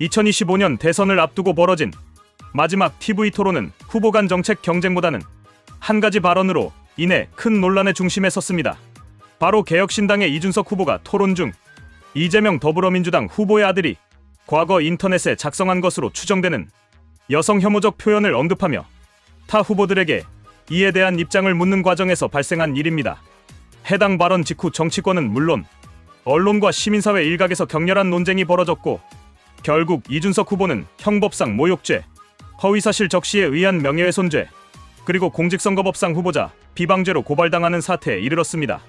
2025년 대선을 앞두고 벌어진 마지막 TV 토론은 후보 간 정책 경쟁보다는 한 가지 발언으로 인해 큰 논란의 중심에 섰습니다. 바로 개혁신당의 이준석 후보가 토론 중 이재명 더불어민주당 후보의 아들이 과거 인터넷에 작성한 것으로 추정되는 여성 혐오적 표현을 언급하며 타 후보들에게 이에 대한 입장을 묻는 과정에서 발생한 일입니다. 해당 발언 직후 정치권은 물론 언론과 시민사회 일각에서 격렬한 논쟁이 벌어졌고 결국 이준석 후보는 형법상 모욕죄, 허위사실 적시에 의한 명예훼손죄, 그리고 공직선거법상 후보자 비방죄로 고발당하는 사태에 이르렀습니다.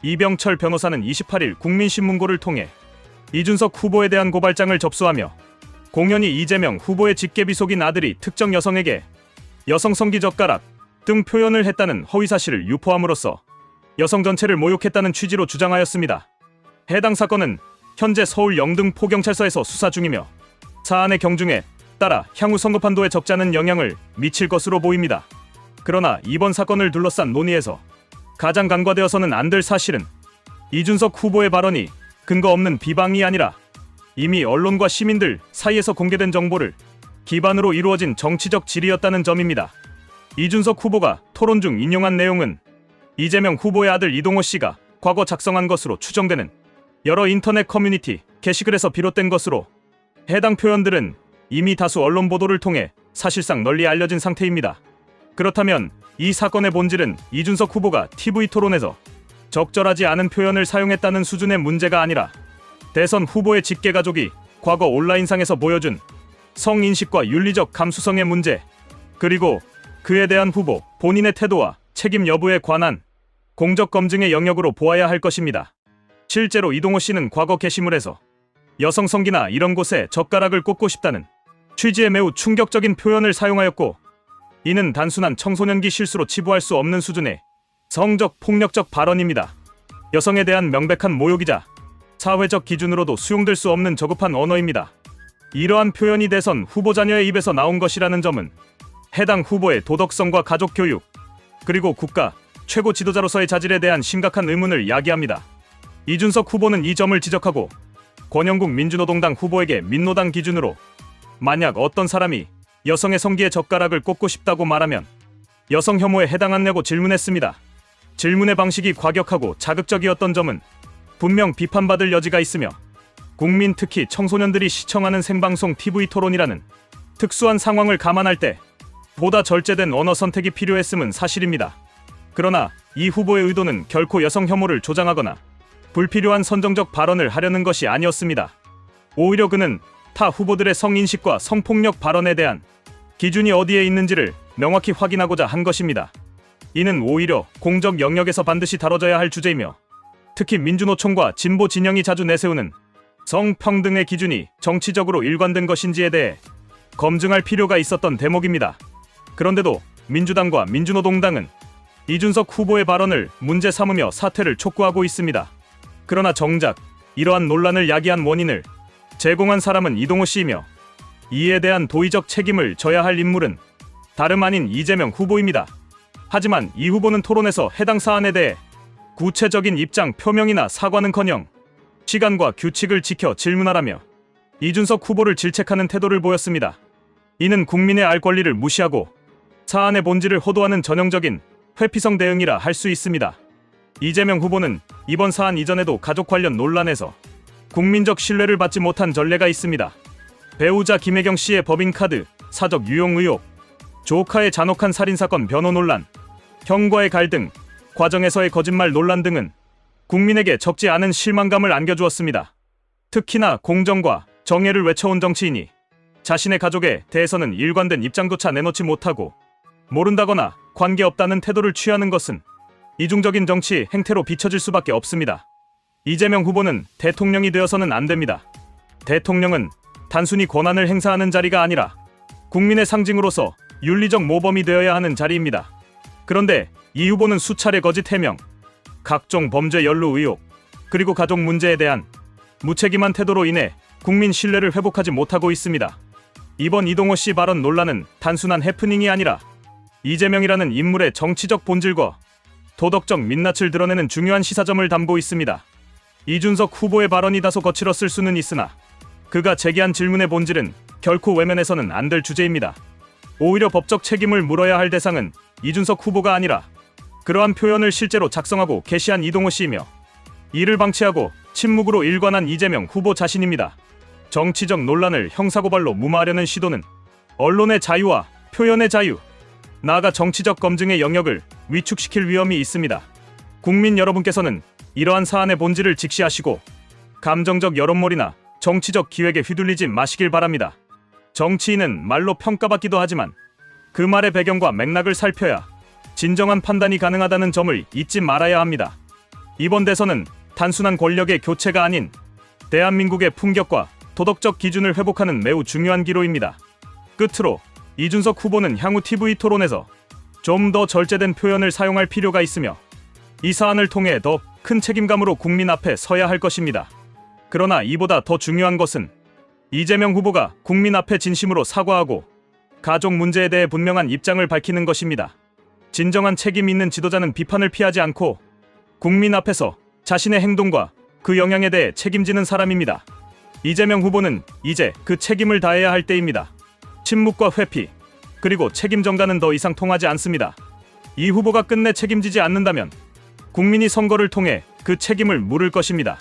이병철 변호사는 28일 국민신문고를 통해 이준석 후보에 대한 고발장을 접수하며 공연히 이재명 후보의 직계비속인 아들이 특정 여성에게 여성 성기젓가락 등 표현을 했다는 허위사실을 유포함으로써 여성 전체를 모욕했다는 취지로 주장하였습니다. 해당 사건은 현재 서울 영등포경찰서에서 수사 중이며 사안의 경중에 따라 향후 선거판도에 적지 않은 영향을 미칠 것으로 보입니다. 그러나 이번 사건을 둘러싼 논의에서 가장 간과되어서는 안 될 사실은 이준석 후보의 발언이 근거 없는 비방이 아니라 이미 언론과 시민들 사이에서 공개된 정보를 기반으로 이루어진 정치적 질의였다는 점입니다. 이준석 후보가 토론 중 인용한 내용은 이재명 후보의 아들 이동호 씨가 과거 작성한 것으로 추정되는 여러 인터넷 커뮤니티 게시글에서 비롯된 것으로 해당 표현들은 이미 다수 언론 보도를 통해 사실상 널리 알려진 상태입니다. 그렇다면 이 사건의 본질은 이준석 후보가 TV 토론에서 적절하지 않은 표현을 사용했다는 수준의 문제가 아니라 대선 후보의 직계가족이 과거 온라인상에서 보여준 성인식과 윤리적 감수성의 문제, 그리고 그에 대한 후보 본인의 태도와 책임 여부에 관한 공적 검증의 영역으로 보아야 할 것입니다. 실제로 이동호 씨는 과거 게시물에서 여성 성기나 이런 곳에 젓가락을 꽂고 싶다는 취지의 매우 충격적인 표현을 사용하였고 이는 단순한 청소년기 실수로 치부할 수 없는 수준의 성적 폭력적 발언입니다. 여성에 대한 명백한 모욕이자 사회적 기준으로도 수용될 수 없는 저급한 언어입니다. 이러한 표현이 대선 후보 자녀의 입에서 나온 것이라는 점은 해당 후보의 도덕성과 가족 교육, 그리고 국가 최고 지도자로서의 자질에 대한 심각한 의문을 야기합니다. 이준석 후보는 이 점을 지적하고 권영국 민주노동당 후보에게 민노당 기준으로 만약 어떤 사람이 여성의 성기에 젓가락을 꽂고 싶다고 말하면 여성 혐오에 해당하냐고 질문했습니다. 질문의 방식이 과격하고 자극적이었던 점은 분명 비판받을 여지가 있으며 국민 특히 청소년들이 시청하는 생방송 TV 토론이라는 특수한 상황을 감안할 때 보다 절제된 언어 선택이 필요했음은 사실입니다. 그러나 이 후보의 의도는 결코 여성 혐오를 조장하거나 불필요한 선정적 발언을 하려는 것이 아니었습니다. 오히려 그는 타 후보들의 성인식과 성폭력 발언에 대한 기준이 어디에 있는지를 명확히 확인하고자 한 것입니다. 이는 오히려 공적 영역에서 반드시 다뤄져야 할 주제이며 특히 민주노총과 진보 진영이 자주 내세우는 성평등의 기준이 정치적으로 일관된 것인지에 대해 검증할 필요가 있었던 대목입니다. 그런데도 민주당과 민주노동당은 이준석 후보의 발언을 문제 삼으며 사퇴를 촉구하고 있습니다. 그러나 정작 이러한 논란을 야기한 원인을 제공한 사람은 이동호 씨이며 이에 대한 도의적 책임을 져야 할 인물은 다름 아닌 이재명 후보입니다. 하지만 이 후보는 토론에서 해당 사안에 대해 구체적인 입장 표명이나 사과는커녕 시간과 규칙을 지켜 질문하라며 이준석 후보를 질책하는 태도를 보였습니다. 이는 국민의 알 권리를 무시하고 사안의 본질을 호도하는 전형적인 회피성 대응이라 할 수 있습니다. 이재명 후보는 이번 사안 이전에도 가족 관련 논란에서 국민적 신뢰를 받지 못한 전례가 있습니다. 배우자 김혜경 씨의 법인카드 사적 유용 의혹, 조카의 잔혹한 살인사건 변호 논란, 형과의 갈등, 과정에서의 거짓말 논란 등은 국민에게 적지 않은 실망감을 안겨주었습니다. 특히나 공정과 정의를 외쳐온 정치인이 자신의 가족에 대해서는 일관된 입장조차 내놓지 못하고 모른다거나 관계없다는 태도를 취하는 것은 이중적인 정치 행태로 비춰질 수밖에 없습니다. 이재명 후보는 대통령이 되어서는 안 됩니다. 대통령은 단순히 권한을 행사하는 자리가 아니라 국민의 상징으로서 윤리적 모범이 되어야 하는 자리입니다. 그런데 이 후보는 수차례 거짓 해명, 각종 범죄 연루 의혹, 그리고 가족 문제에 대한 무책임한 태도로 인해 국민 신뢰를 회복하지 못하고 있습니다. 이번 이동호 씨 발언 논란은 단순한 해프닝이 아니라 이재명이라는 인물의 정치적 본질과 도덕적 민낯을 드러내는 중요한 시사점을 담고 있습니다. 이준석 후보의 발언이 다소 거칠었을 수는 있으나 그가 제기한 질문의 본질은 결코 외면해서는 안 될 주제입니다. 오히려 법적 책임을 물어야 할 대상은 이준석 후보가 아니라 그러한 표현을 실제로 작성하고 게시한 이동호 씨이며 이를 방치하고 침묵으로 일관한 이재명 후보 자신입니다. 정치적 논란을 형사고발로 무마하려는 시도는 언론의 자유와 표현의 자유, 나아가 정치적 검증의 영역을 위축시킬 위험이 있습니다. 국민 여러분께서는 이러한 사안의 본질을 직시하시고 감정적 여론몰이나 정치적 기획에 휘둘리지 마시길 바랍니다. 정치인은 말로 평가받기도 하지만 그 말의 배경과 맥락을 살펴야 진정한 판단이 가능하다는 점을 잊지 말아야 합니다. 이번 대선은 단순한 권력의 교체가 아닌 대한민국의 품격과 도덕적 기준을 회복하는 매우 중요한 기로입니다. 끝으로 이준석 후보는 향후 TV 토론에서 좀 더 절제된 표현을 사용할 필요가 있으며 이 사안을 통해 더 큰 책임감으로 국민 앞에 서야 할 것입니다. 그러나 이보다 더 중요한 것은 이재명 후보가 국민 앞에 진심으로 사과하고 가족 문제에 대해 분명한 입장을 밝히는 것입니다. 진정한 책임 있는 지도자는 비판을 피하지 않고 국민 앞에서 자신의 행동과 그 영향에 대해 책임지는 사람입니다. 이재명 후보는 이제 그 책임을 다해야 할 때입니다. 침묵과 회피, 그리고 책임 전가는 더 이상 통하지 않습니다. 이 후보가 끝내 책임지지 않는다면 국민이 선거를 통해 그 책임을 물을 것입니다.